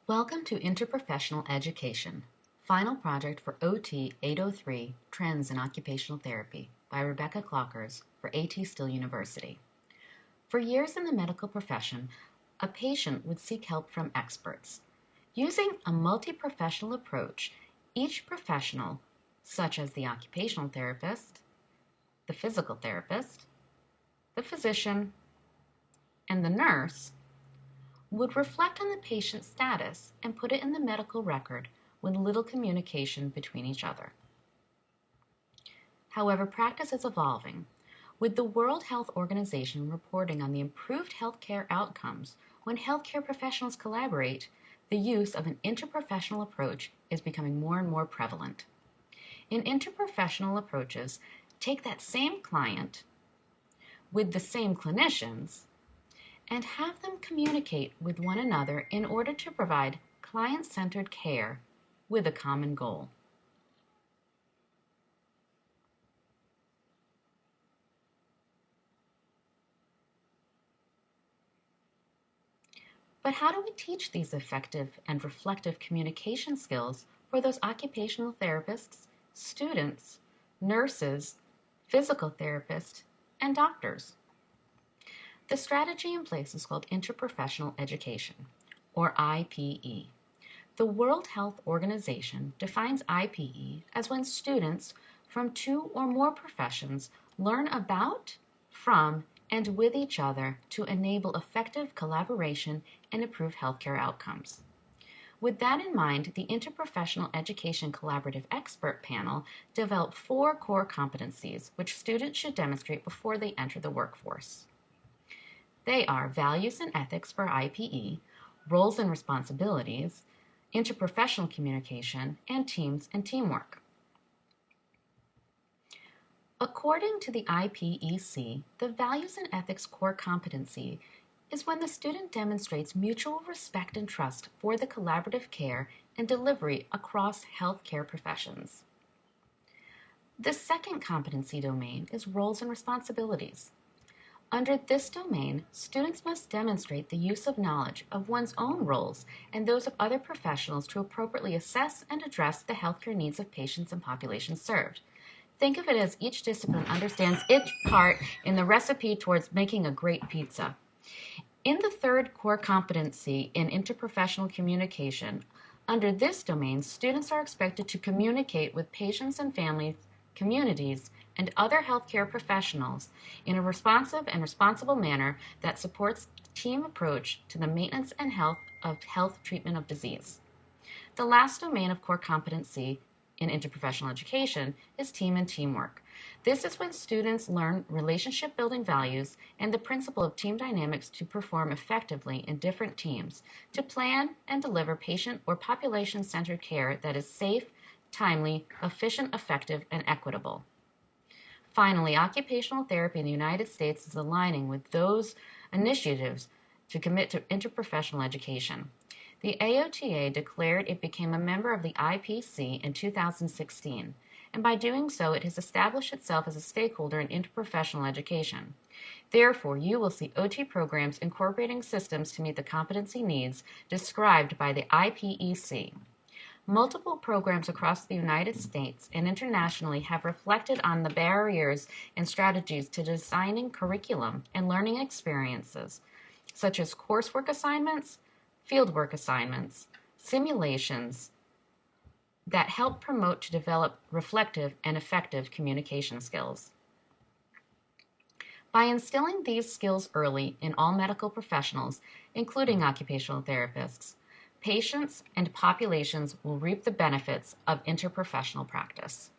Welcome to Interprofessional Education, Final Project for OT 803, Trends in Occupational Therapy by Rebecca Clockers for A.T. Still University. For years in the medical profession, a patient would seek help from experts. Using a multi-professional approach, each professional, such as the occupational therapist, the physical therapist, the physician, and the nurse, would reflect on the patient's status and put it in the medical record with little communication between each other. However, practice is evolving, with the World Health Organization reporting on the improved healthcare outcomes when healthcare professionals collaborate. The use of an interprofessional approach is becoming more and more prevalent. In interprofessional approaches, take that same client with the same clinicians and have them communicate with one another in order to provide client-centered care with a common goal. But how do we teach these effective and reflective communication skills for those occupational therapists, students, nurses, physical therapists, and doctors? The strategy in place is called Interprofessional Education, or IPE. The World Health Organization defines IPE as when students from two or more professions learn about, from, and with each other to enable effective collaboration and improve healthcare outcomes. With that in mind, the Interprofessional Education Collaborative Expert Panel developed 4 core competencies which students should demonstrate before they enter the workforce. They are values and ethics for IPE, roles and responsibilities, interprofessional communication, and teams and teamwork. According to the IPEC, the values and ethics core competency is when the student demonstrates mutual respect and trust for the collaborative care and delivery across healthcare professions. The second competency domain is roles and responsibilities. Under this domain, students must demonstrate the use of knowledge of one's own roles and those of other professionals to appropriately assess and address the healthcare needs of patients and populations served. Think of it as each discipline understands its part in the recipe towards making a great pizza. In the third core competency in interprofessional communication, under this domain, students are expected to communicate with patients and families, communities, and other healthcare professionals in a responsive and responsible manner that supports a team approach to the maintenance and health treatment of disease. The last domain of core competency in interprofessional education is team and teamwork. This is when students learn relationship-building values and the principle of team dynamics to perform effectively in different teams, to plan and deliver patient or population-centered care that is safe, timely, efficient, effective, and equitable. Finally, occupational therapy in the United States is aligning with those initiatives to commit to interprofessional education. The AOTA declared it became a member of the IPC in 2016, and by doing so, it has established itself as a stakeholder in interprofessional education. Therefore, you will see OT programs incorporating systems to meet the competency needs described by the IPEC. Multiple programs across the United States and internationally have reflected on the barriers and strategies to designing curriculum and learning experiences, such as coursework assignments, fieldwork assignments, simulations that help promote to develop reflective and effective communication skills. By instilling these skills early in all medical professionals, including occupational therapists, patients and populations will reap the benefits of interprofessional practice.